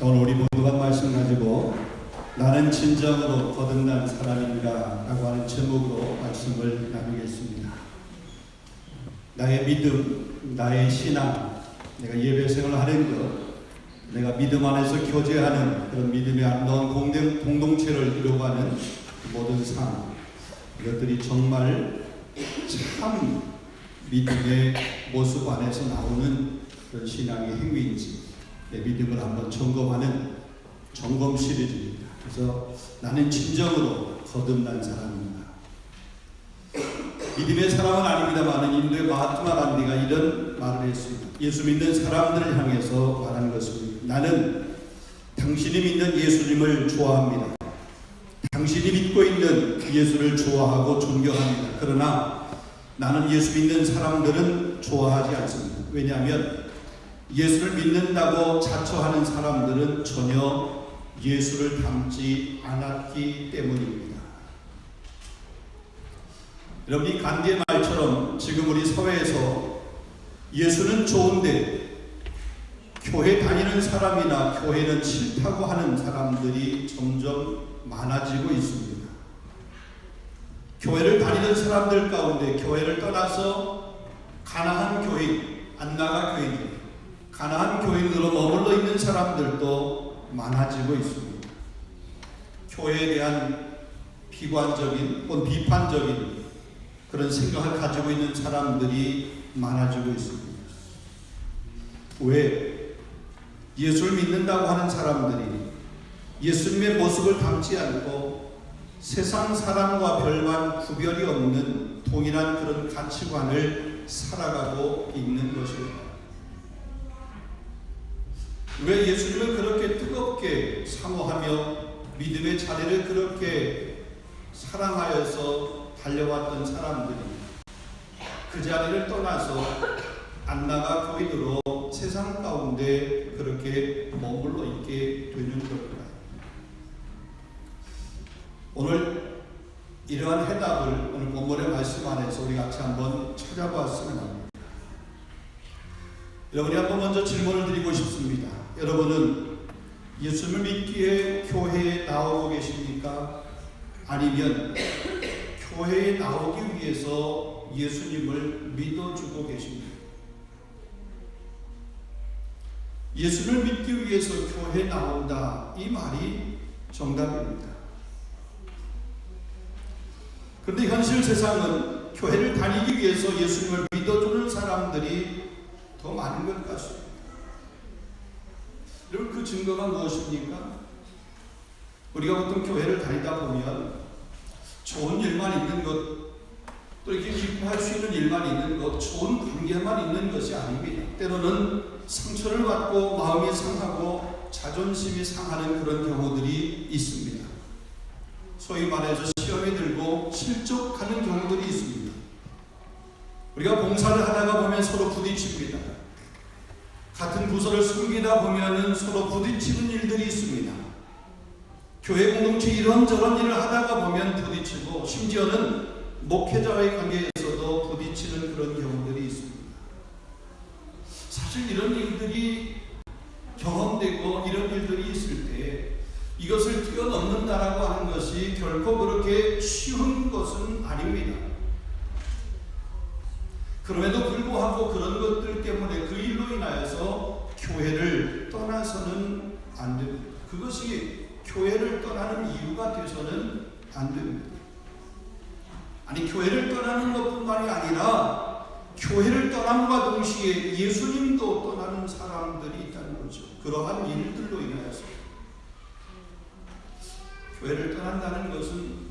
오늘 우리 본문한 말씀 가지고 나는 진정으로 거듭난 사람인가 라고 하는 제목으로 말씀을 나누겠습니다. 나의 믿음, 나의 신앙, 내가 예배 생활을 하는 것, 내가 믿음 안에서 교제하는 그런 믿음의 아름다운 공동체를 이루어가는 모든 삶, 이것들이 정말 참 믿음의 모습 안에서 나오는 그런 신앙의 행위인지 내 믿음을 한번 점검하는 점검 시리즈입니다. 그래서 나는 진정으로 거듭난 사람입니다. 믿음의 사람은 아닙니다만 인도의 마하트마 간디가 이런 말을 했습니다. 예수 믿는 사람들을 향해서 말하는 것입니다. 나는 당신이 믿는 예수님을 좋아합니다. 당신이 믿고 있는 예수를 좋아하고 존경합니다. 그러나 나는 예수 믿는 사람들은 좋아하지 않습니다. 왜냐하면 예수를 믿는다고 자처하는 사람들은 전혀 예수를 닮지 않았기 때문입니다. 여러분, 이 간디의 말처럼 지금 우리 사회에서 예수는 좋은데 교회 다니는 사람이나 교회는 싫다고 하는 사람들이 점점 많아지고 있습니다. 교회를 다니는 사람들 가운데 교회를 떠나서 가나안 교인, 안나가 교인, 가나안 교인으로 머물러 있는 사람들도 많아지고 있습니다. 교회에 대한 비관적인 혹은 비판적인 그런 생각을 가지고 있는 사람들이 많아지고 있습니다. 왜? 예수를 믿는다고 하는 사람들이 예수님의 모습을 닮지 않고 세상 사람과 별반 구별이 없는 동일한 그런 가치관을 살아가고 있는 것입니다. 왜 예수님을 그렇게 뜨겁게 사모하며 믿음의 자리를 그렇게 사랑하여서 달려왔던 사람들이 그 자리를 떠나서 안나가 교인으로 세상 가운데 그렇게 머물러 있게 되는 걸까요? 오늘 이러한 해답을 오늘 본문의 말씀 안에서 우리 같이 한번 찾아보았으면 합니다. 여러분이 한번 먼저 질문을 드리고 싶습니다. 여러분은 예수님을 믿기에 교회에 나오고 계십니까? 아니면 교회에 나오기 위해서 예수님을 믿어주고 계십니까? 예수를 믿기 위해서 교회에 나온다, 이 말이 정답입니다. 그런데 현실 세상은 교회를 다니기 위해서 예수님을 믿어주는 사람들이 더 많은 것 같습니다. 여러분, 그 증거가 무엇입니까? 우리가 보통 교회를 다니다 보면 좋은 일만 있는 것, 또 이렇게 기뻐할 수 있는 일만 있는 것, 좋은 관계만 있는 것이 아닙니다. 때로는 상처를 받고 마음이 상하고 자존심이 상하는 그런 경우들이 있습니다. 소위 말해서 시험에 들고 실족하는 경우들이 있습니다. 우리가 봉사를 하다가 보면 서로 부딪힙니다. 같은 부서를 섬기다 보면 서로 부딪히는 일들이 있습니다. 교회 공동체 이런저런 일을 하다가 보면 부딪히고, 심지어는 목회자와의 관계에서도 부딪히는 그런 경우들이 있습니다. 사실 이런 일들이 경험되고 이런 일들이 있을 때 이것을 뛰어넘는다라고 하는 것이 결코 그렇게 쉬운 것은 아닙니다. 그럼에도 불구하고 그런 것들 때문에 그 일로 인하여서 교회를 떠나서는 안 됩니다. 그것이 교회를 떠나는 이유가 돼서는 안 됩니다. 아니, 교회를 떠나는 것뿐만이 아니라 교회를 떠남과 동시에 예수님도 떠나는 사람들이 있다는 거죠. 그러한 일들로 인하여서 교회를 떠난다는 것은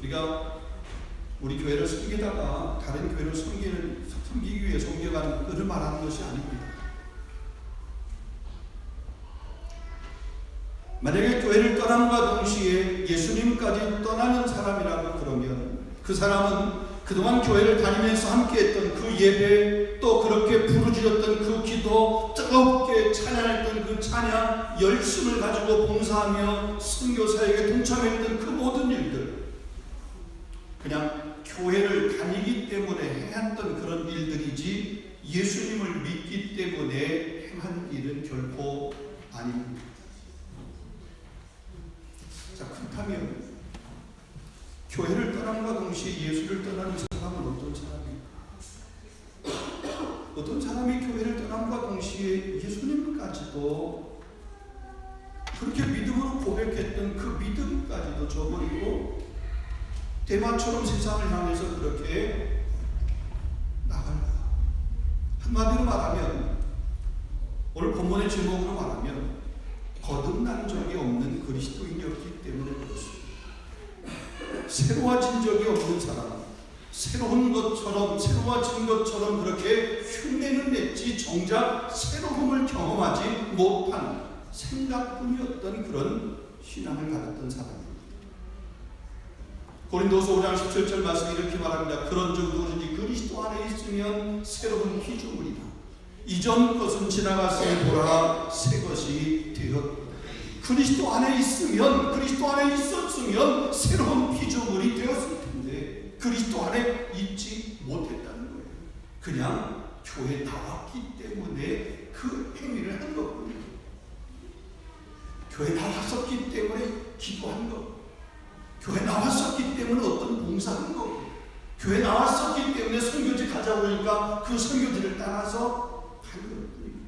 우리 교회를 섬기다가 다른 교회를 섬기기 위해 섬겨가는 것을 말하는 것이 아닙니다. 만약에 교회를 떠남과 동시에 예수님까지 떠나는 사람이라고 그러면 그 사람은 그동안 교회를 다니면서 함께했던 그 예배, 또 그렇게 부르짖었던 그 기도, 뜨겁게 찬양했던 그 찬양, 열심을 가지고 봉사하며 선교사에게 동참했던 그 모든 일들, 그냥 교회를 다니기 때문에 행했던 그런 일들이지 예수님을 믿기 때문에 행한 일은 결코 아닙니다. 떠남과 동시에 예수를 떠나는 사람은 어떤 사람일까? 어떤 사람이 교회를 떠남과 동시에 예수님까지도 그렇게 믿음으로 고백했던 그 믿음까지도 저버리고 대마처럼 세상을 향해서 그렇게 나갈까? 한마디로 말하면, 오늘 본문의 제목으로 말하면 거듭난 적이 없는 그리스도인이었기 때문에 그렇습니다. 새로워진 적이 없는 사람, 새로운 것처럼, 새로워진 것처럼 그렇게 흉내는 냈지 정작 새로움을 경험하지 못한 생각뿐이었던 그런 신앙을 가졌던 사람입니다. 고린도서 5장 17절 말씀이 이렇게 말합니다. 그런 즉 누구든지 그리스도 안에 있으면 새로운 피조물이다. 이전 것은 지나갔으니 보라 새 것이 되었다. 그리스도 안에 있으면, 그리스도 안에 있었으면 새로운 피조물이 되었을 텐데 그리스도 안에 있지 못했다는 거예요. 그냥 교회에 나왔기 때문에 그 행위를 한 거군요. 교회에 나왔었기 때문에 기도한 거, 교회 나왔었기 때문에 어떤 봉사한 거, 교회 나왔었기 때문에 선교지 가자고 그러니까 그 선교지를 따라서 간 것뿐이에요.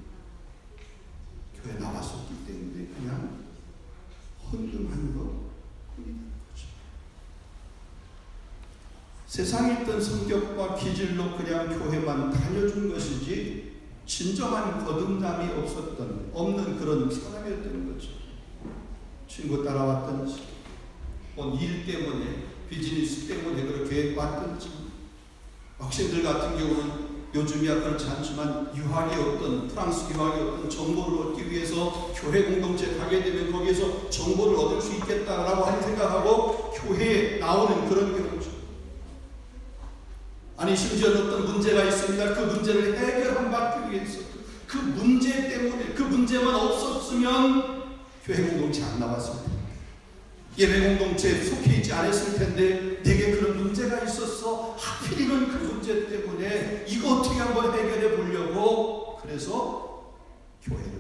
교회 나왔었기 때문에 그냥 헌금한 것뿐이라는 거죠. 세상에 있던 성격과 기질로 그냥 교회만 다녀준 것이지 진정한 거듭남이 없는 그런 사람이었던 거죠. 친구 따라왔던지, 일 때문에, 비즈니스 때문에 그렇게 왔던지, 학생들 같은 경우는 요즘이야 그렇지 않지만 유학의 어떤 프랑스 유학의 어떤 정보를 얻기 위해서 교회 공동체에 가게 되면 거기에서 정보를 얻을 수 있겠다라고 하는 생각하고 교회에 나오는 그런 경우죠. 아니 심지어 어떤 문제가 있습니다. 그 문제를 해결받기 위해서 그 문제 때문에, 그 문제만 없었으면 교회 공동체 안 나왔을 텐데, 예배 공동체에 속해 있지 않았을 텐데 내게 그런 문제가 있었어. 하필이면 그 문제 때문에 이거 어떻게 한번 해결해 보려고 그래서 교회를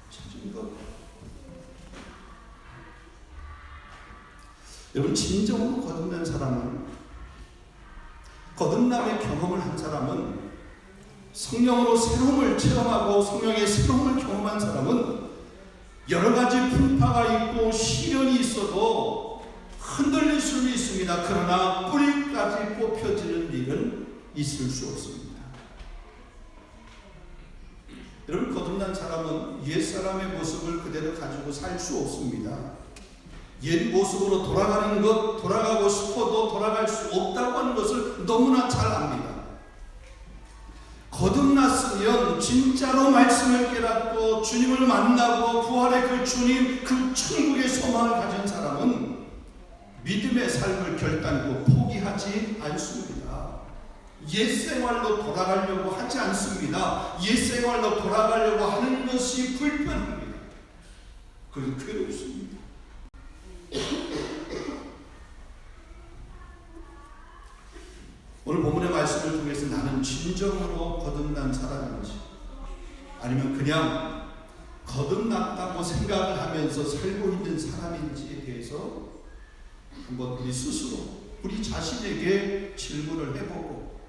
찾은 것. 여러분, 진정으로 거듭난 사람은, 거듭남의 경험을 한 사람은, 성령으로 새로움을 체험하고 성령의 새로움을 경험한 사람은 여러 가지 풍파가 있고 시련이 있어도 흔들릴 수는 있습니다. 그러나 뿌리까지 뽑혀지는 일은 있을 수 없습니다. 여러분, 거듭난 사람은 옛사람의 모습을 그대로 가지고 살 수 없습니다. 옛 모습으로 돌아가는 것, 돌아가고 싶어도 돌아갈 수 없다고 하는 것을 너무나 잘 압니다. 거듭났으면 진짜로 말씀을 깨닫고 주님을 만나고 부활의 그 주님, 그 천국의 소망을 가진 사람은 믿음의 삶을 결단코 포기하지 않습니다. 옛생활로 돌아가려고 하지 않습니다. 옛생활로 돌아가려고 하는 것이 불편합니다. 그래서 괴롭습니다. 오늘 본문의 말씀을 통해서 나는 진정으로 거듭난 사람인지, 아니면 그냥 거듭났다고 생각을 하면서 살고 있는 사람인지에 대해서 한번 우리 스스로, 우리 자신에게 질문을 해보고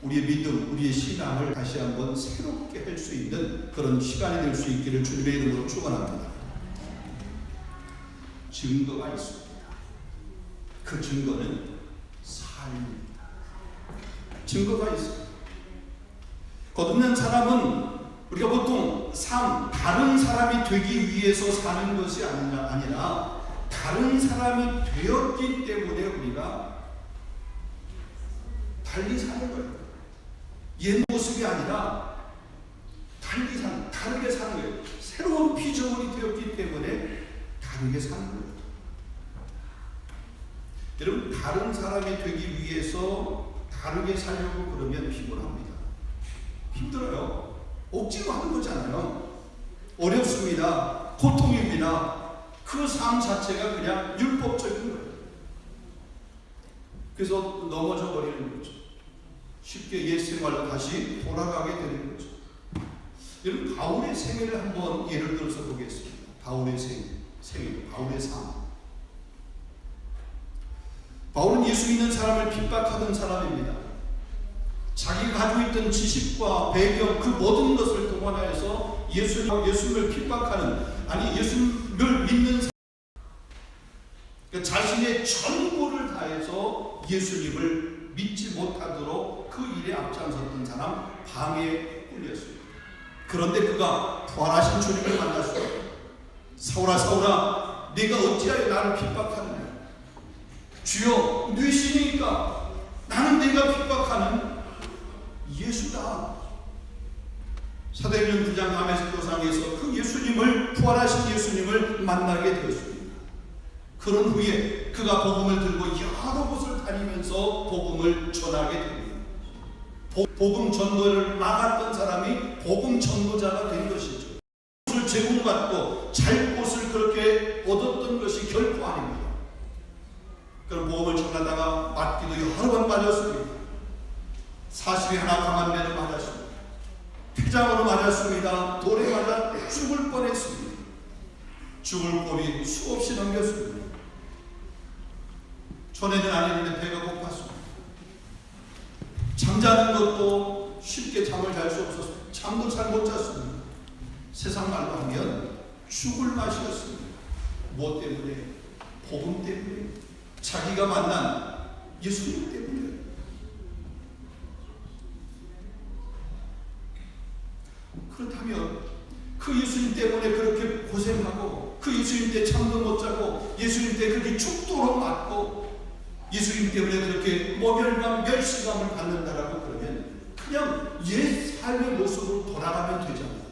우리의 믿음, 우리의 신앙을 다시 한번 새롭게 할 수 있는 그런 시간이 될 수 있기를 주님의 이름으로 축원합니다. 증거가 있습니다. 그 증거는 삶입니다. 증거가 있어요. 거듭난 사람은 우리가 보통 다른 사람이 되기 위해서 사는 것이 아니라 다른 사람이 되었기 때문에 우리가 달리 사는 거예요. 옛 모습이 아니라 다르게 사는 거예요. 새로운 피조물이 되었기 때문에 다르게 사는 거예요. 여러분, 다른 사람이 되기 위해서 다르게 살려고 그러면 피곤합니다. 힘들어요. 억지로 하는 거잖아요. 어렵습니다. 고통입니다. 그 삶 자체가 그냥 율법적인 거예요. 그래서 넘어져 버리는 거죠. 쉽게 옛 생활로 다시 돌아가게 되는 거죠. 여러분, 바울의 생애를 한번 예를 들어서 보겠습니다. 바울의 생애, 바울의 삶. 바울은 예수 믿는 사람을 핍박하던 사람입니다. 자기가 가지고 있던 지식과 배경 그 모든 것을 동원하여서 예수를 핍박하는, 아니 예수를 믿는 사람, 그러니까 자신의 전부를 다해서 예수님을 믿지 못하도록 그 일에 앞장섰던 사람 방해에 꿀렸습니다. 그런데 그가 부활하신 주님을 만났습니다. 사울아 사울아 네가 어찌하여 나를 핍박하느냐. 주여 누구시니까. 나는 네가 핍박하는 예수다. 사도행전 9장 담에색도상에서 그 예수님을, 부활하신 예수님을 만나게 되었습니다. 그런 후에 그가 복음을 들고 여러 곳을 다니면서 복음을 전하게 됩니다. 복음 전도를 막았던 사람이 복음 전도자가 된 것이죠. 곳을 제공받고 잘 곳을 그렇게 얻었던 것이 결코 아닙니다. 그런 복음을 전하다가 맞기도 여러 번 맞았습니다. 40이 하나 강한 매를 맞았습니다. 폐장으로 맞았습니다. 돌에 맞아 죽을 뻔했습니다. 죽을 고비 수없이 넘겼습니다. 전에는 안 했는데 배가 고팠습니다. 잠자는 것도 쉽게 잠을 잘 수 없었습니다. 잠도 잘 못 잤습니다. 세상 말로 하면 죽을 맛이었습니다. 무엇 때문에? 복음 때문에, 자기가 만난 예수님 때문에. 그렇다면 그 예수님 때문에 그렇게 고생하고, 그 예수님 때 잠도 못 자고, 예수님 때 그렇게 죽도록 맞고, 예수님 때문에 그렇게 모멸감, 멸시감을 받는다라고 그러면 그냥 옛 삶의 모습으로 돌아가면 되잖아요.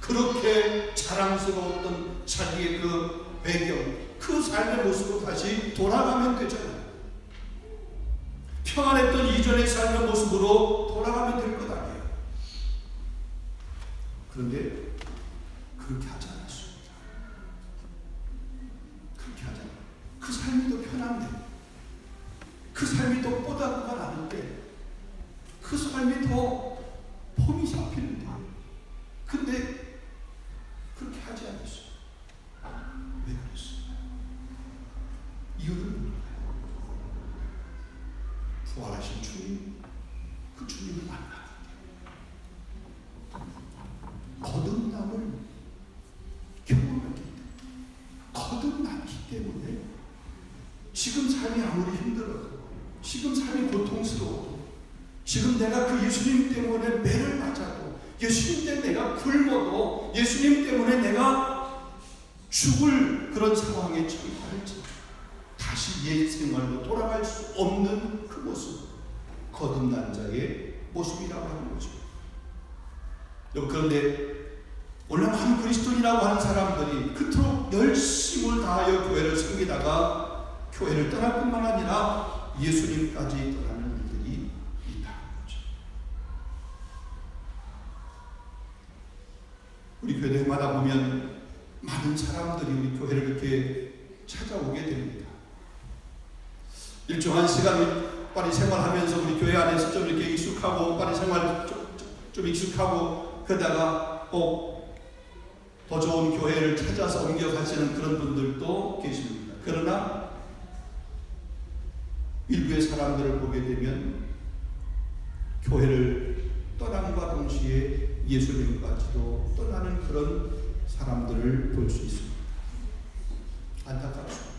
그렇게 자랑스러웠던 자기의 그 배경, 그 삶의 모습으로 다시 돌아가면 되잖아요. 평안했던 이전의 삶의 모습으로 돌아가면 될 것 아니에요. 그런데 그렇게 하지 않았습니다. 그렇게 하지 않아요. 그 삶이 더 편한데, 그 삶이 더 뽀다구가 나는데, 그 삶이 더 폼이 잡히는데, 근데 그렇게 하지 않았어요. 왜 그랬어요? 이유를 몰라요. 부활하신 주님, 그 주님을 만나는데 거듭남을 경험했기 때문에, 거듭났기 때문에 지금 삶이 아무리 힘들어도, 지금 삶이 고통스러워도, 지금 내가 그 예수님 때문에 매를 맞아도, 예수님 때문에 내가 굶어도, 예수님 때문에 내가 죽을 그런 상황에 처할지 다시 옛 생활로 돌아갈 수 없는 그 모습, 거듭난 자의 모습이라고 하는 거죠. 그런데 오늘 많은 그리스도인이라고 하는 사람들이 그토록 열심을 다하여 교회를 섬기다가 교회를 떠날 뿐만 아니라 예수님까지 떠나는 일들이 있다는 거죠. 우리 교회마다 보면 많은 사람들이 우리 교회를 이렇게 찾아오게 됩니다. 일정한 시간을 빨리 생활하면서 우리 교회 안에서 좀 이렇게 익숙하고, 빨리 생활 좀 익숙하고, 그러다가 꼭 더 좋은 교회를 찾아서 옮겨가시는 그런 분들도 계십니다. 그러나 일부의 사람들을 보게 되면 교회를 떠남과 동시에 예수님까지도 떠나는 그런 사람들을 볼 수 있습니다. 안타깝습니다.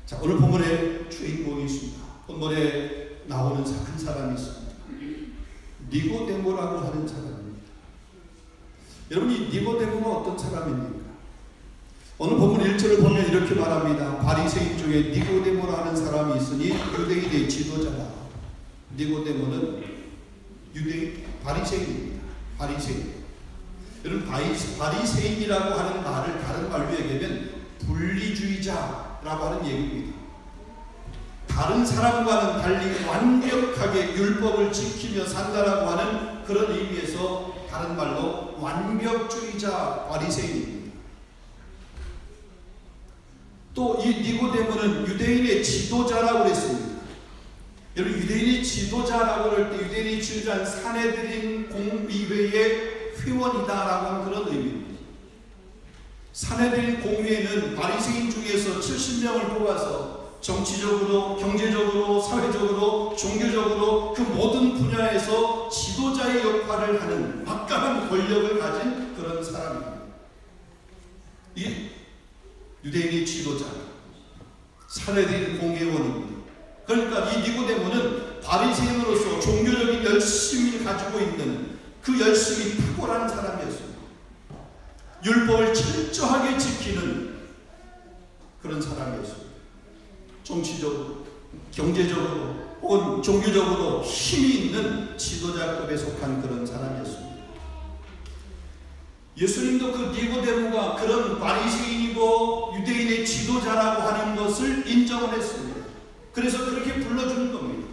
자, 오늘 본문에 주인공이 있습니다. 본문에 나오는 한 사람이 있습니다. 니고데모라고 하는 사람입니다. 여러분, 이 니고데모가 어떤 사람입니까? 오늘 본문 1절을 보면 이렇게 말합니다. 바리새인 중에 니고데모라 하는 사람이 있으니 유대인의 지도자라. 니고데모는 바리새인입니다. 바리새인. 여러분, 바리새인이라고 하는 말을 다른 말로 얘기하면 분리주의자라고 하는 얘기입니다. 다른 사람과는 달리 완벽하게 율법을 지키며 산다라고 하는 그런 의미에서 다른 말로 완벽주의자, 바리새인입니다. 또 이 니고데모는 유대인의 지도자라고 그랬습니다. 여러분, 유대인의 지도자라고 할 때 유대인의 지도자는 사내들인 공의회의 회원이다라고 하는 그런 의미입니다. 사내들인 공회는 바리새인 중에서 70명을 뽑아서 정치적으로, 경제적으로, 사회적으로, 종교적으로 그 모든 분야에서 지도자의 역할을 하는 막강한 권력을 가진 그런 사람입니다. 이 유대인의 지도자, 사내들인 공회원입니다. 그러니까 이 니고데모는 바리새인으로서 종교적인 열심을 가지고 있는 그 열심이 탁월한 사람이었습니다. 율법을 철저하게 지키는 그런 사람이었습니다. 정치적으로, 경제적으로 혹은 종교적으로 힘이 있는 지도자급에 속한 그런 사람이었습니다. 예수님도 그 니고데모가 그런 바리새인이고 유대인의 지도자라고 하는 것을 인정을 했습니다. 그래서 그렇게 불러주는 겁니다.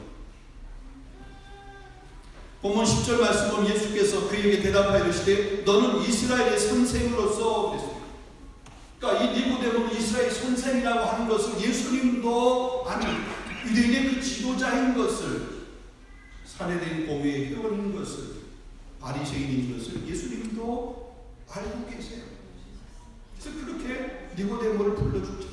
본문 10절 말씀 보면 예수께서 그에게 대답하여 이르시되 너는 이스라엘의 선생으로서 그랬습니다. 그러니까 이 니고데모는 이스라엘 선생이라고 하는 것을 예수님도 아는 유대인의 그 지도자인 것을, 사내들인 공회의 회원인 것을, 바리새인인 것을 예수님도 알고 계세요. 그래서 그렇게 니고데모를 불러주죠.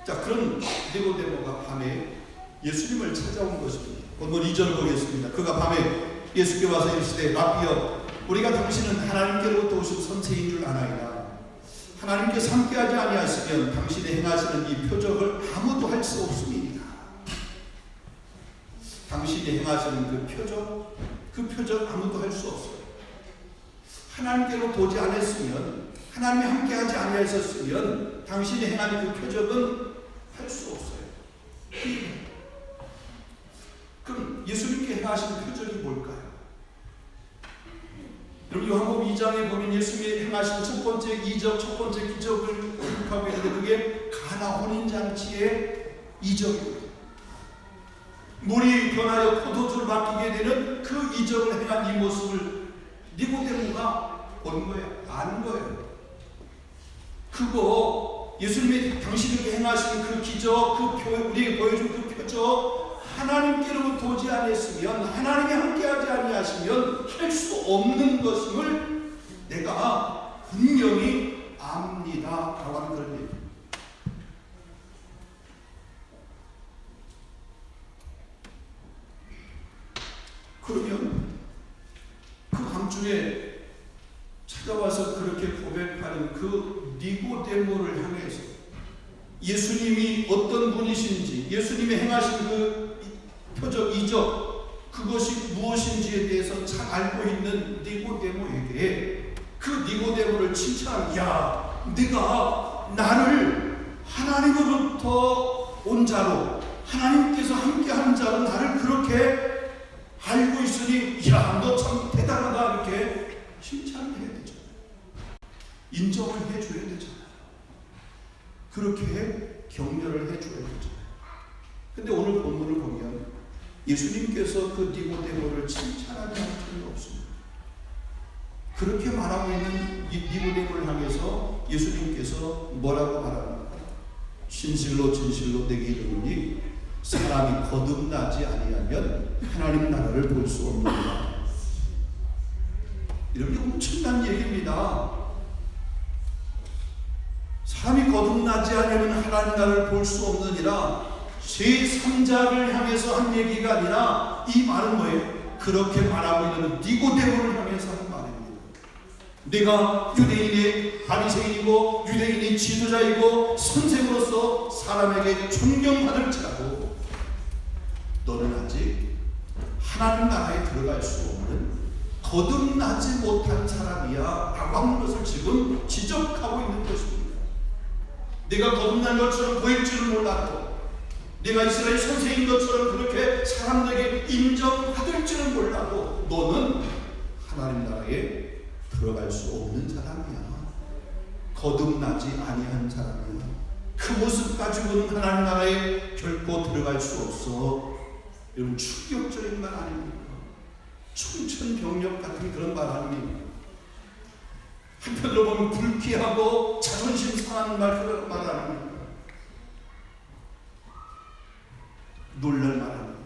자, 그런 니고데모가 밤에 예수님을 찾아온 것입니다. 본문 2절 보겠습니다. 그가 밤에 예수께 와서 이르시되 라비여 우리가 당신은 하나님께로부터 오신 선생인 줄 아나이다. 하나님께서 함께하지 아니하시면 당신이 행하시는 이 표적을 아무도 할 수 없습니다. 당신이 행하시는 그 표적 아무도 할 수 없어요. 하나님께로 보지 않았으면, 하나님이 함께하지 아니하셨으면 당신이 행한 그 표적은 할 수 없어요. 그럼 예수님께 행하신 표적이 뭘까요? 여러분 요한복음 2장에 보면 예수님이 행하신 첫 번째 이적, 첫 번째 기적을 기록하고 있는데 그게 가나 혼인잔치의 이적입니다. 물이 변하여 포도주를 맡기게 되는 그 이적을 행한 이 모습을 니고데모가 본 거예요. 아는 거예요. 그거 예수님이 당신에게 행하신 그 기적, 우리에게 보여준 그 표적 하나님께로부터 오지 않았으면, 하나님이 함께하지 아니하시면 할 수 없는 것임을 내가 분명히 압니다 라고 하는 그런 얘기입니다. 그러면 그 밤중에 찾아와서 그렇게 고백하는 그 니고데모를 향해서 예수님이 어떤 분이신지, 예수님이 행하신 그 표적, 이적, 그것이 무엇인지에 대해서 잘 알고 있는 니고데모에게 그 니고데모를 칭찬하는, 야, 네가 나를 하나님으로부터 온 자로, 하나님께서 함께하는 자로 나를 그렇게 알고 있으니, 야, 너 참 대단하다, 이렇게 칭찬을 해야 되잖아요. 인정을 해줘야 되잖아요. 그렇게 격려를 해줘야 되잖아요. 근데 오늘 본문을 보면 예수님께서 그 니고데모를 칭찬하지 않을 필요가 없습니다. 그렇게 말하고 있는 니고데모를 향해서 예수님께서 뭐라고 말합니까? 진실로 진실로 내게 이르노니 사람이 거듭나지 아니하면 하나님 나라를 볼 수 없느니라. 이런 게 엄청난 얘기입니다. 사람이 거듭나지 않으면 하나님 나라를 볼 수 없느니라. 제3자를 향해서 한 얘기가 아니라 이 말은 뭐예요? 그렇게 말하고 있는 니고데모를 향해서 한 말입니다. 내가 유대인의 바리새인이고 유대인의 지도자이고 선생으로서 사람에게 존경받을지라도 너는 아직 하나님 나라에 들어갈 수 없는 거듭나지 못한 사람이야 라고 하는 것을 지금 지적하고 있는 것입니다. 내가 거듭난 것처럼 보일 줄은 몰라도, 내가 이스라엘 선생인 것처럼 그렇게 사람들에게 인정받을 줄은 몰라도 너는 하나님 나라에 들어갈 수 없는 사람이야. 거듭나지 아니한 사람이야. 그 모습 가지고는 하나님 나라에 결코 들어갈 수 없어. 이런 충격적인 말 아닙니까? 충천벽력 같은 그런 말 아닙니까? 한편으로 보면 불쾌하고 자존심 상하는 그런 말 아닙니까? 놀랄 말 아닙니까?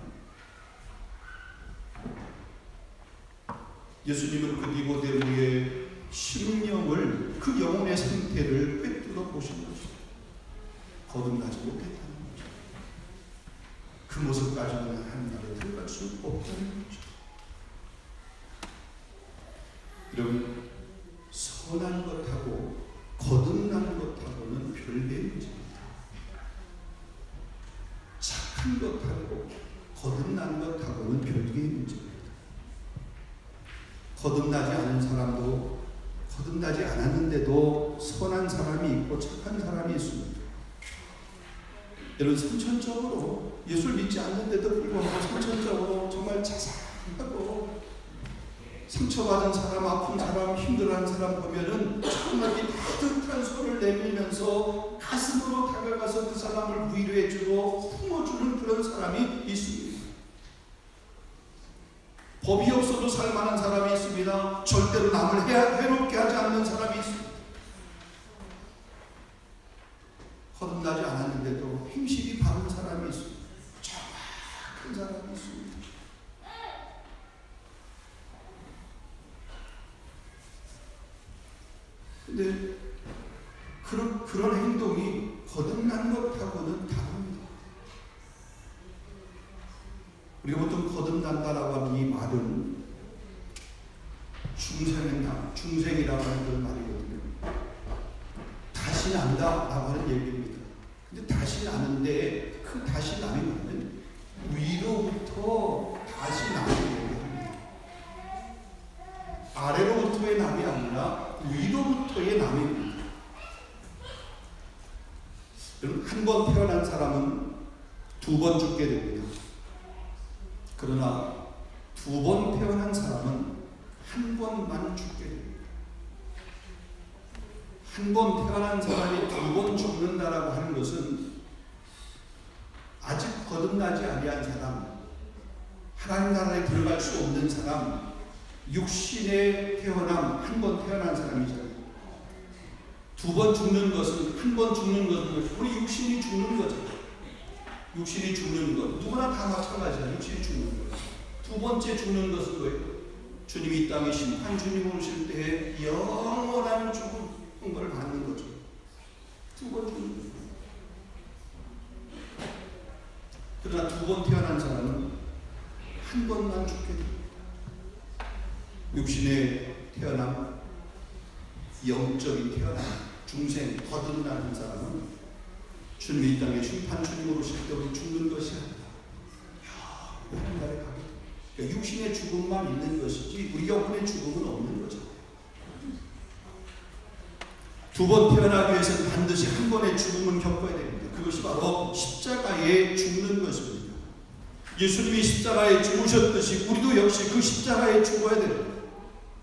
예수님은 그 니고데모의 심령을, 그 영혼의 상태를 꿰뚫어 보신 거죠. 거듭나지 못했다는 거죠. 그 모습 가지고는 하나님께 들어갈 수 없다는 거죠. 여러분, 선한 것하고 거듭난 것하고는 별개의 문제입니다. 착한 것하고 거듭난 것하고는 별개의 문제입니다. 거듭나지 않은 사람도 거듭나지 않았는데도 선한 사람이 있고 착한 사람이 있습니다. 여러분, 선천적으로 예수를 믿지 않는데도 불구하고 선천적으로 정말 자상하고 상처받은 사람, 아픈 사람, 힘들어하는 사람 보면은 정말 따뜻한 손을 내밀면서 가슴으로 다가가서 그 사람을 위로해주고 품어주는 그런 사람이 있습니다. 법이 없어도 살만한 사람이 있습니다. 절대로 남을 해롭게 하지 않는 사람이 있습니다. 거듭나지 않았는데도 힘실이 바른 사람이 있습니다. 정확한 사람이 있습니다. 근데 그런 행동이 거듭난 것하고는 다릅니다. 우리가 보통 거듭난다라고 하는 이 말은 중생이라고 하는 그런 말이거든요. 다시 난다라고 하는 얘기입니다. 근데 다시 나는데 그 다시 남이 뭐냐면 위로부터 다시 남이 얘기합니다. 아래로부터의 남이 아니라 위로부터의 남입니다. 여러분, 한 번 태어난 사람은 두 번 죽게 됩니다. 그러나 두 번 태어난 사람은 한 번만 죽게 됩니다. 한 번 태어난 사람이 두 번 죽는다라고 하는 것은 아직 거듭나지 아니한 사람, 하나님 나라에 들어갈 수 없는 사람, 육신에 태어남, 한 번 태어난 사람이잖아요. 두 번 죽는 것은, 한 번 죽는 것은 우리 육신이 죽는 거죠. 육신이 죽는 것, 누구나 다 마찬가지야. 육신이 죽는 것. 두 번째 죽는 것은 뭐예요? 주님이 이 땅에 심판 주님 오실 때에 영원한 죽음을 받는 거죠. 두 번 죽는 것. 그러나 두 번 태어난 사람은 한 번만 죽게 됩니다. 육신에 태어남, 영적인 태어남, 중생, 거듭나는 사람은 주님이 이 땅에 심판 주님으로 오실 때 우리 죽는 것이 아니라 하나님 나라에 가게 됩니다. 그러니까 육신의 죽음만 있는 것이지 우리 영혼의 죽음은 없는 거죠. 두 번 태어나기 위해서는 반드시 한 번의 죽음은 겪어야 됩니다. 그것이 바로 십자가에 죽는 것입니다. 예수님이 십자가에 죽으셨듯이 우리도 역시 그 십자가에 죽어야 됩니다.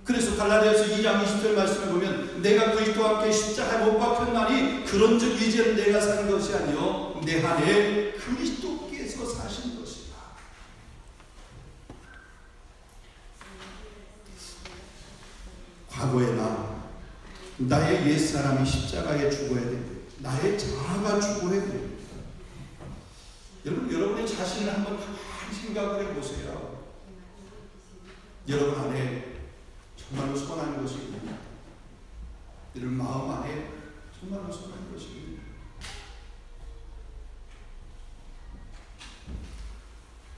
그래서 갈라디아서 2장 20절 말씀을 보면 내가 그리스도와 함께 십자가에 못 박혔나니 그런즉 이제는 내가 사는 것이 아니요 내 안에 그리스도께서 사신 것이다. 과거의 나의 옛사람이 십자가에 죽어야 됩니다. 나의 자아가 죽어야 됩니다. 여러분의 자신을 한번 가만히 생각을 해보세요. 여러분 안에 정말로 선한 것이 있느냐? 이런 마음 안에 정말로 선한 것이 있느냐?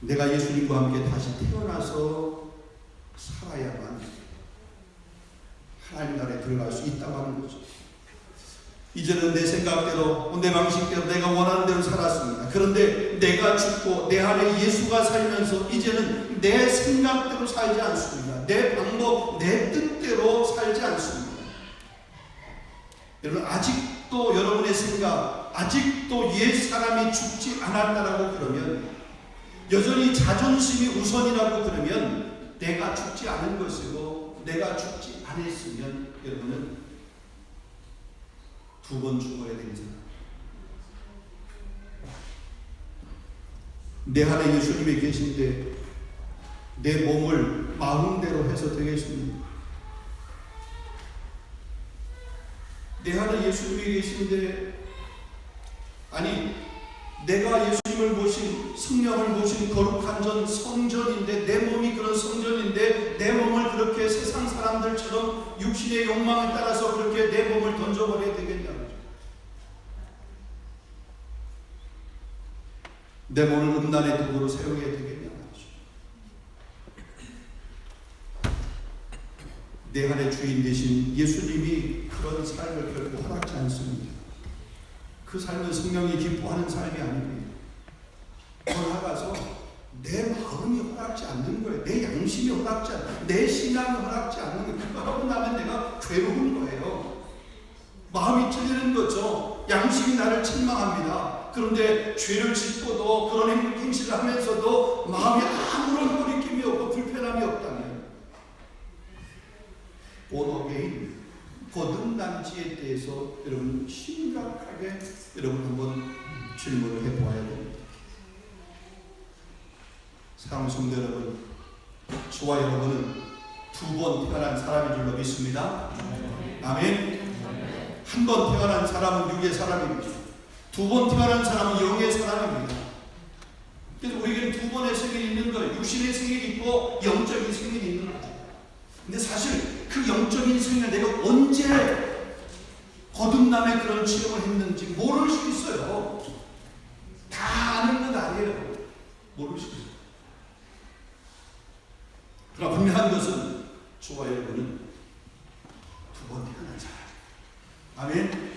내가 예수님과 함께 다시 태어나서 살아야만 하나님 나라에 들어갈 수 있다고 하는 거죠. 이제는 내 생각대로, 내 방식대로 내가 원하는 대로 살았습니다. 그런데 내가 죽고 내 안에 예수가 살면서 이제는 내 생각대로 살지 않습니다. 내 방법, 내 뜻대로 살지 않습니다. 여러분, 아직도 여러분의 생각, 아직도 옛 사람이 죽지 않았다라고 그러면, 여전히 자존심이 우선이라고 그러면 내가 죽지 않은 것이고 내가 죽지 않았으면 여러분은 두 번 죽어야 되는 사람. 내 안에 예수님이 계신데 내 몸을 마음대로 해서 되겠습니까? 내 안에 예수님이 계신데, 아니 내가 예수님을 모신, 성령을 모신 거룩한 전 성전인데, 내 몸이 그런 성전인데 내 몸을 그렇게 세상 사람들처럼 육신의 육신의 욕망을 따라서 그렇게 내 몸을 던져버려야 되겠냐고. 내 몸을 음란의 도구로 사용해야 되겠냐고. 내 안의 주인 되신 예수님이 그런 삶을 결코 허락지 않습니다. 그 삶은 성령이 기뻐하는 삶이 아닙니다. 나아가서 내 마음이 허락지 않는 거예요. 내 양심이 허락지 않는, 내 신앙이 허락지 않는 거예요. 그거 하고 나면 내가 괴로운 거예요. 마음이 찔리는 거죠. 양심이 나를 책망합니다. 그런데 죄를 짓고도 그런 행실을 하면서도 마음에 아무런 거리낌이 없고 불편함이 없다면 본어게인 거듭난지에 대해서 여러분 심각하게 여러분 한번 질문을 해보아야 됩니다. 사랑하는 성도 여러분, 저와 여러분은 두 번 태어난 사람인 줄로 믿습니다. 아멘. 한 번 태어난 사람은 육의 사람입니다. 두 번 태어난 사람은 영의 사람입니다. 그래서 우리에게는 두 번의 생일이 있는 거예요. 육신의 생일이 있고 영적인 생일이 있는 거죠. 근데 사실 그 영적인 생일을 내가 언제 거듭남의 그런 체험을 했는지 모를 수 있어요. 다 아는 건 아니에요. 모를 수 있어요. 그러나 분명한 것은 저와 여러분은 두 번 태어난 사람. 아멘.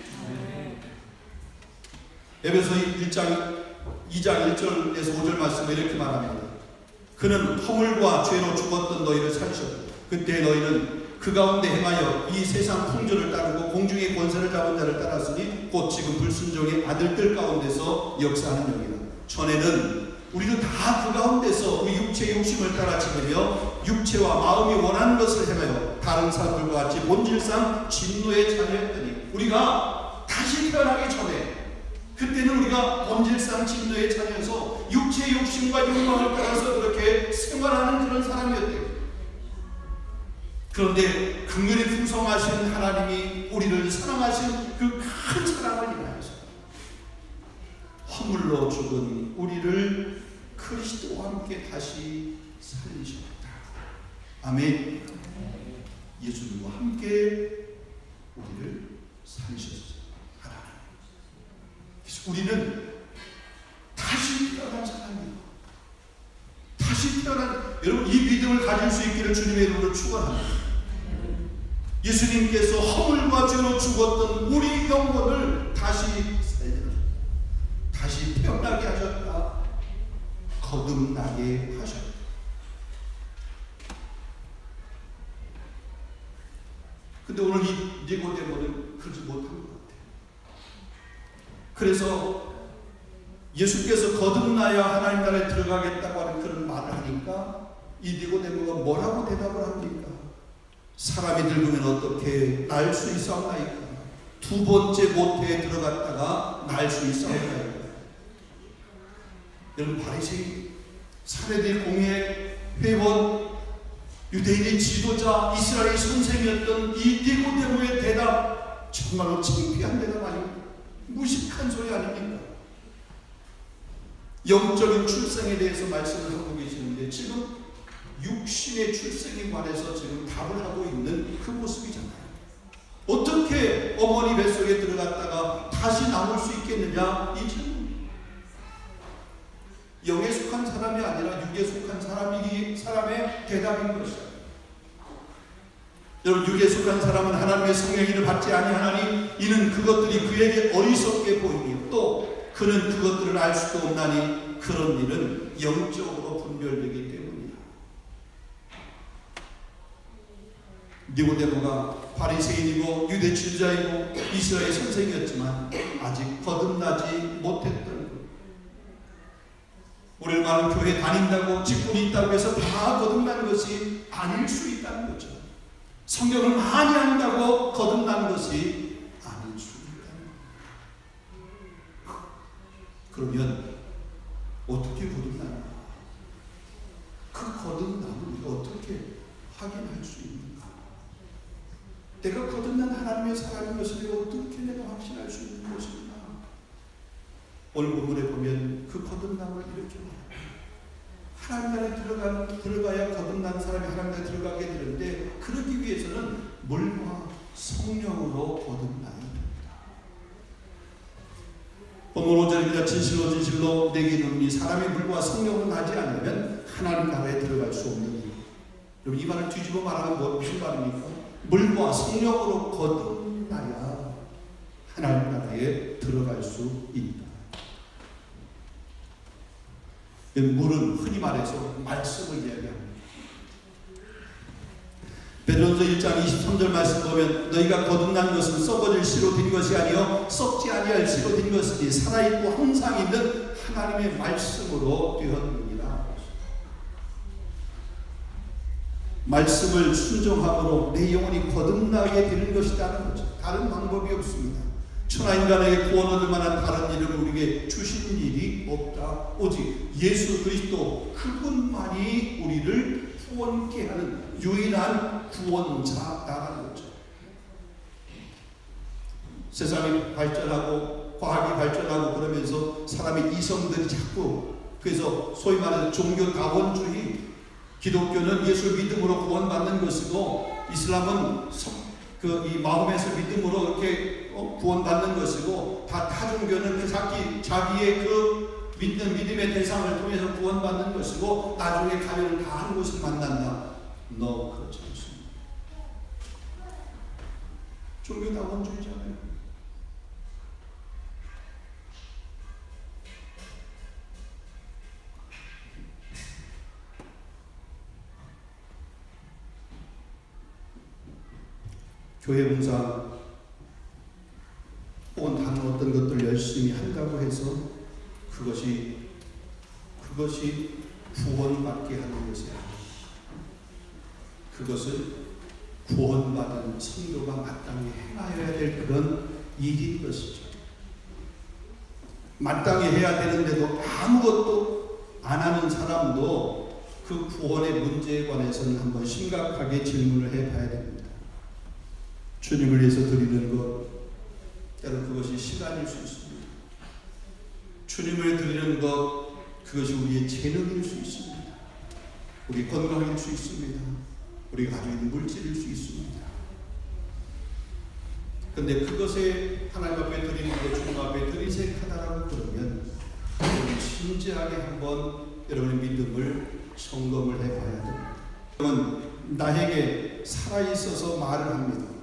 에베소 1장 2장 1절에서 5절 말씀에 이렇게 말합니다. 그는 허물과 죄로 죽었던 너희를 살리셨다. 그때 너희는 그 가운데 행하여 이 세상 풍조를 따르고 공중의 권세를 잡은 자를 따랐으니 곧 지금 불순종의 아들들 가운데서 역사하는 영이라. 전에는 우리는 다 그 가운데서 우리 육체의 욕심을 따라 지으며 육체와 마음이 원하는 것을 행하여 다른 사람들과 같이 본질상 진노의 자녀였더니, 우리가 다시 태어나기 전에 그때는 우리가 본질상 진노의 자녀여서 육체의 욕심과 욕망을 따라서 그렇게 생활하는 그런 사람이었대요. 그런데 긍휼이 풍성하신 하나님이 우리를 사랑하신 그 큰 사랑을 인하여서 허물로 죽은 우리를 그리스도와 함께 다시 살리셨다. 아멘. 예수님과 함께 우리를 살리셨어요. 하나님. 그래서 우리는 다시 태어난 사람이에요. 다시 태어난, 여러분 이 믿음을 가질 수 있기를 주님의 이름으로 축원합니다. 예수님께서 허물과 죄로 죽었던 우리 영혼을 다시 태어나게 하셨다. 거듭나게 하셨다. 근데 오늘 이 니고데모는 그러지 못한 것 같아요. 그래서 예수께서 거듭나야 하나님 나라에 들어가겠다고 하는 그런 말을 하니까 이 니고데모가 뭐라고 대답을 합니까? 사람이 늙으면 어떻게 날 수 있사옵나이까? 두 번째 모태에 들어갔다가 날 수 있사옵나이까? 여러분, 바리새인, 사내들 공예 회원, 유대인의 지도자, 이스라엘 선생이었던 이 니고데모의 대답, 정말로 창피한 대답 아닙니까? 무식한 소리 아닙니까? 영적인 출생에 대해서 말씀을 하고 계시는데 지금 육신의 출생에 관해서 지금 답을 하고 있는 그 모습이잖아요. 어떻게 어머니 뱃속에 들어갔다가 다시 나올 수 있겠느냐? 이 질문. 영에 속한 사람이 아니라 육에 속한 사람의 대답인 것이죠. 여러분, 육에 속한 사람은 하나님의 성령을 받지 아니하나니 이는 그것들이 그에게 어리석게 보이며 또 그는 그것들을 알 수도 없나니 그런 일은 영적으로 분별되기 때문이다. 니고데모가 바리새인이고 유대 지도자이고 이스라엘 선생이었지만 아직 거듭나지 못했던 것. 우리 많은 교회 다닌다고 직분이 있다고 해서 다 거듭나는 것이 아닐 수 있다는 거죠. 성경을 많이 한다고 거듭나는 것이 아닐 수 있다는 거죠. 그러면 어떻게 거듭나는가? 그 거듭남을 우리가 어떻게 확인할 수 있는가? 내가 거듭난 하나님의 사랑인 것을 내가 어떻게 내가 확신할 수 있는 것인가? 오늘 본문에 보면 그 거듭남을 이렇게 말합니다. 하나님 나라에 들어가야 거듭난 사람이 하나님 나라에 들어가게 되는데 그러기 위해서는 물과 성령으로 거듭나야 됩니다. 본문 5절입니다. 진실로 진실로 내게 이르노니 사람이 물과 성령으로 나지 않으면 하나님 나라에 들어갈 수 없는 일. 여러분 이 말을 뒤집어 말하면 무슨 말입니까? 물과 성령으로 거듭나야 하나님 나라에 들어갈 수 있다. 물은 흔히 말해서 말씀을 이야기합니다. 베드로전서 1장 23절 말씀 보면 너희가 거듭난 것은 썩어질 씨로 된 것이 아니요 썩지 아니할 씨로 된 것이니 살아있고 항상 있는 하나님의 말씀으로 되었느니라. 말씀을 순종함으로 내 영혼이 거듭나게 되는 것이라는 거죠. 다른 방법이 없습니다. 천하인간에게 구원 얻을 만한 다른 일은 우리에게 주신 일이 없다. 오직 예수 그리스도 그분만이 우리를 구원케 하는 유일한 구원자라는 거죠. 세상이 발전하고 과학이 발전하고 그러면서 사람의 이성들이 자꾸 그래서 소위 말하는 종교다원주의, 기독교는 예수 믿음으로 구원받는 것이고 이슬람은 이 마음에서 믿음으로 이렇게 구원받는 것이고 다 종교는 그 자기의 그 믿는 믿음의 대상을 통해서 구원받는 것이고 나중에 가면 다 한 곳을 만난다. 그렇지 않습니다. 종교다원주의잖아요. 교회 봉사 혹은 다른 어떤 것들 열심히 한다고 해서 그것이 구원받게 하는 것이 아닙니다. 그것을 구원받은 성도가 마땅히 행하여야 될 그런 일인 것이죠. 마땅히 해야 되는데도 아무것도 안 하는 사람도 그 구원의 문제에 관해서는 한번 심각하게 질문을 해봐야 됩니다. 주님을 위해서 드리는 것, 여러분 그것이 시간일 수 있습니다. 주님을 드리는 것, 그것이 우리의 재능일 수 있습니다. 우리 건강일 수 있습니다. 우리가 가지고 있는 물질일 수 있습니다. 그런데 그것에 하나님 앞에 드리는 것, 주님 앞에 드리색하다라고 그러면 여러분 진지하게 한번 여러분의 믿음을 점검을 해봐야 됩니다. 여러분 나에게 살아있어서 말을 합니다.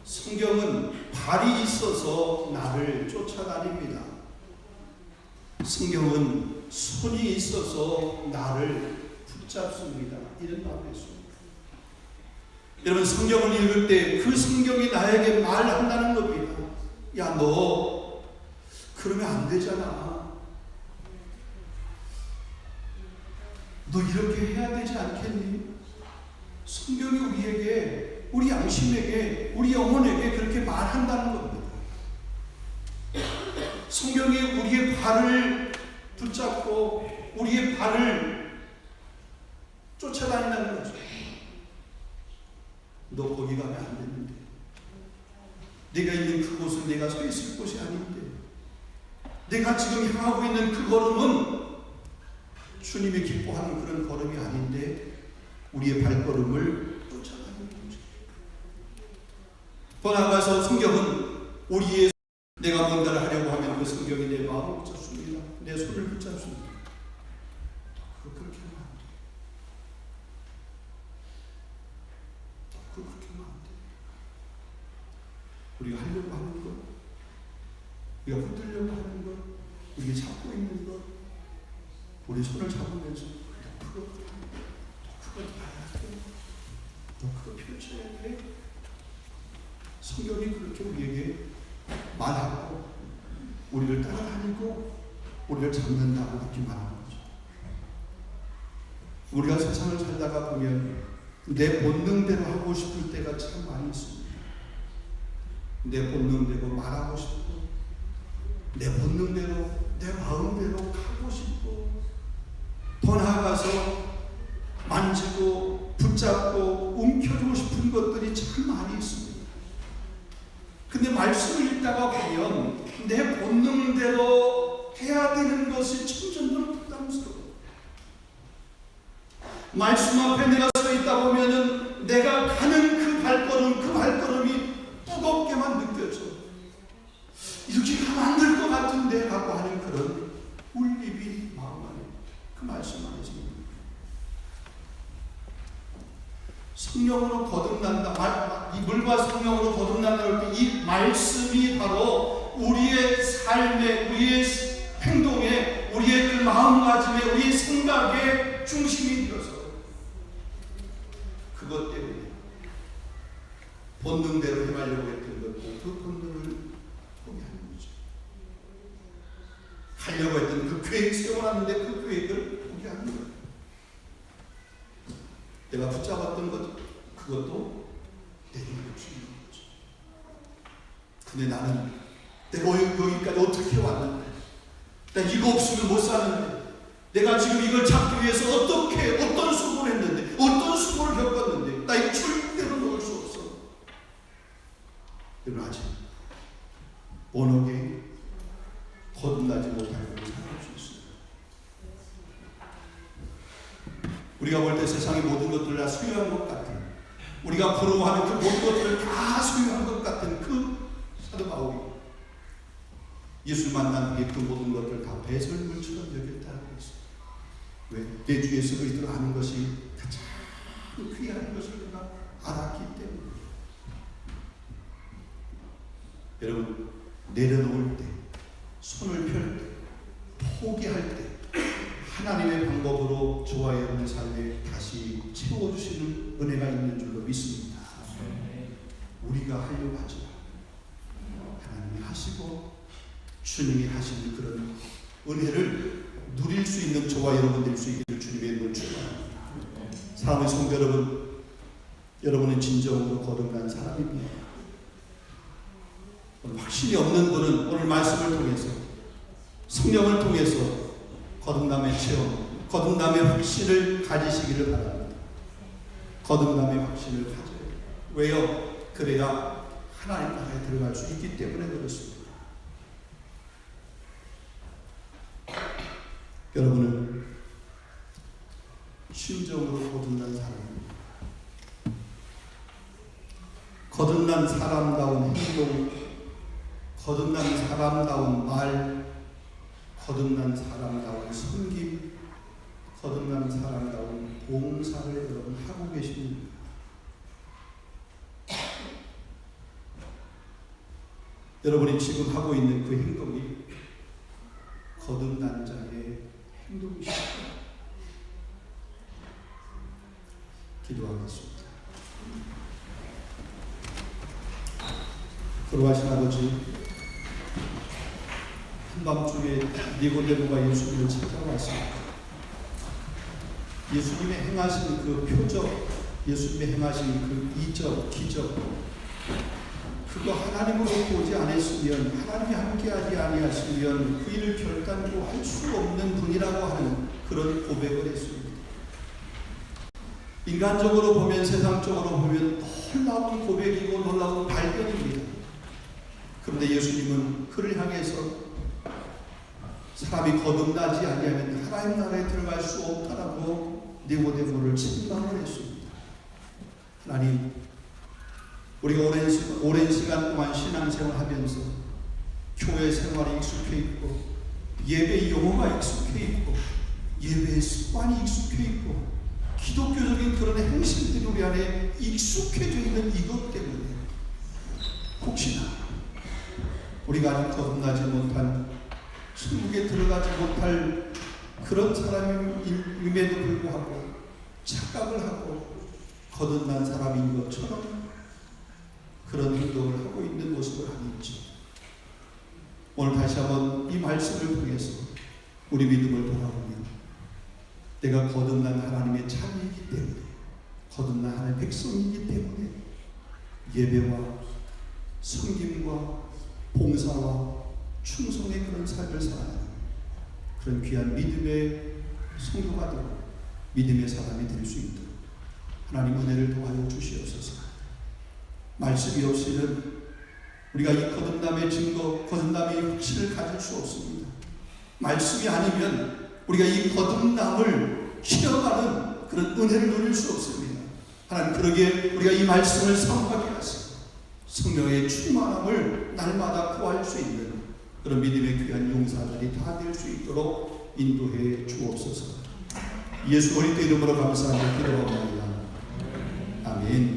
성경은 발이 있어서 나를 쫓아다닙니다. 성경은 손이 있어서 나를 붙잡습니다. 이런 말을 했습니다. 여러분 성경을 읽을 때 그 성경이 나에게 말한다는 겁니다. 야, 너 그러면 안 되잖아. 너 이렇게 해야 되지 않겠니? 성경이 우리에게, 우리 양심에게, 우리 영혼에게 그렇게 말한다는 겁니다. 성경이 우리의 발을 붙잡고 우리의 발을 쫓아다닌다는 거죠. 너 거기 가면 안 되는데. 내가 있는 그곳은 내가 서 있을 곳이 아닌데. 내가 지금 향하고 있는 그 걸음은 주님이 기뻐하는 그런 걸음이 아닌데 우리의 발걸음을 쫓아가는 거죠. 더 나아가서 성경은 우리의 내가 뭔가를 하려고 하면 그 성경이 내 마음을 붙잡습니다. 내 손을 붙잡습니다. 그렇게 하면 안 돼. 그렇게 하면 안 돼. 우리가 하려고 하는 것, 우리가 붙들려고 하는 것, 우리가 잡고 있는 것, 우리 손을 잡으면서 그거 봐야 돼. 너 그거 펼쳐야 돼. 성경이 그렇게 우리에게 말하고 우리를 따라다니고 우리를 잡는다고 그렇게 말하는 거죠. 우리가 세상을 살다가 보면 내 본능대로 하고 싶을 때가 참 많이 있습니다. 내 본능대로 말하고 싶고 내 본능대로 내 마음대로 가고 싶고 더 나아가서 만지고 붙잡고 움켜쥐고 싶은 것들이 참 많이 있습니다. 근데 말씀을 읽다가 보면 내 본능대로 해야 되는 것이 점점 부담스러워요. 말씀 앞에 내가 서 있다 보면은 내가 가는 그 발걸음, 그 무겁게만 느껴져. 이렇게 가면 안 될 것 같은데 라고 하는 그런 울림이 마음 안에 그 말씀 안에 지금 성령으로 거듭난다. 이 물과 성령으로 거듭난다 할 때 이 말씀이 바로 우리의 삶에, 우리의 행동에, 우리의 그 마음가짐에, 우리의 생각의 중심이 되어서 그것 때문에 본능대로 행하려고 했던 것도 그 본능을 포기하는 거죠. 하려고 했던 그 계획 세워놨는데 그 계획을 포기하는 거예요. 내가 붙잡았던 것, 그것도 내리는 거죠. 근데 나는 내가 여기까지 어떻게 왔는데, 나 이거 없으면 못 사는데, 내가 지금 이걸 잡기 위해서 어떤 수고를 했는데, 어떤 수고를 겪었는데, 나 이거 절대로 놓을 수 없어. 여러분 아직 본업에 거듭나지 못하고 살아갈 수 있어요. 우리가 볼 때 세상의 모든 것들을 다 소유한 것 같은, 우리가 부러워하는 그 모든 것들을 다 소유한 것 같은 그 사도 바울이 예수 만난 후에 그 모든 것들을 다 배설물처럼 여겼다고 했어요. 왜? 내 주 예수 그리스도를 아는 것이 가장 귀한 것을 그가 알았기 때문에. 여러분, 내려놓을 때, 손을 펼 때, 포기할 때 하나님의 방법으로 저와 여러분의 삶에 다시 채워주시는 은혜가 있는 줄로 믿습니다. 우리가 하려고 하죠. 하나님이 하시고 주님이 하시는 그런 은혜를 누릴 수 있는 저와 여러분 될 수 있기를 주님의 이름으로 축원합니다. 사랑하는 성도 여러분, 여러분은 진정으로 거듭난 사람입니다. 확신이 없는 분은 오늘 말씀을 통해서, 성령을 통해서 거듭남의 체험, 거듭남의 확신을 가지시기를 바랍니다. 거듭남의 확신을 가져요. 왜요? 그래야 하나님 나라에 들어갈 수 있기 때문에 그렇습니다. 여러분은 심정으로 거듭난 사람입니다. 거듭난 사람다운 행동, 거듭난 사람다운 말, 거듭난 사람다운 섬김, 거듭난 사람다운 봉사를 여러분 하고 계십니까? 여러분이 지금 하고 있는 그 행동이 거듭난 자의 행동이십니다. 기도하겠습니다. 거룩하신 아버지, 한밤중에 니고데모가 예수님을 찾아왔습니다. 예수님의 행하신 그 표적, 예수님의 행하신 그 이적, 기적, 그거 하나님으로 보지 않았으면, 하나님이 함께하지 아니하시면 그 일을 결단코 할 수 없는 분이라고 하는 그런 고백을 했습니다. 인간적으로 보면, 세상적으로 보면 놀라운 고백이고 놀라운 발견입니다. 그런데 예수님은 그를 향해서 사람이 거듭나지 아니하면 하나님 나라에 들어갈 수 없다라고 니고데모를 책망을 했습니다. 하나님, 우리가 오랜 시간 동안 신앙생활 하면서 교회 생활에 익숙해 있고, 예배 용어가 익숙해 있고, 예배의 습관이 익숙해 있고, 기독교적인 그런 행실들이 우리 안에 익숙해져 있는 이것 때문에 혹시나 우리가 아직 거듭나지 못한, 천국에 들어가지 못할 그런 사람임에도 불구하고 착각을 하고 거듭난 사람인 것처럼 그런 행동을 하고 있는 모습을 아닌지, 오늘 다시 한번 이 말씀을 통해서 우리 믿음을 돌아보며 내가 거듭난 하나님의 자녀이기 때문에, 거듭난 하나님의 백성이기 때문에 예배와 섬김과 봉사와 충성의 그런 삶을 살아가는 그런 귀한 믿음의 성도가 되고 믿음의 사람이 될 수 있도록 하나님 은혜를 도와줘 주시옵소서. 말씀이 없이는 우리가 이 거듭남의 증거, 거듭남의 확신을 가질 수 없습니다. 말씀이 아니면 우리가 이 거듭남을 키워가는 그런 은혜를 누릴 수 없습니다. 하나님, 그러기에 우리가 이 말씀을 사모하게 하시고 성령의 충만함을 날마다 구할 수 있는 그런 믿음의 귀한 용사들이 다 될 수 있도록 인도해 주옵소서. 예수 그리스도 이름으로 감사하며 기도합니다. 아멘.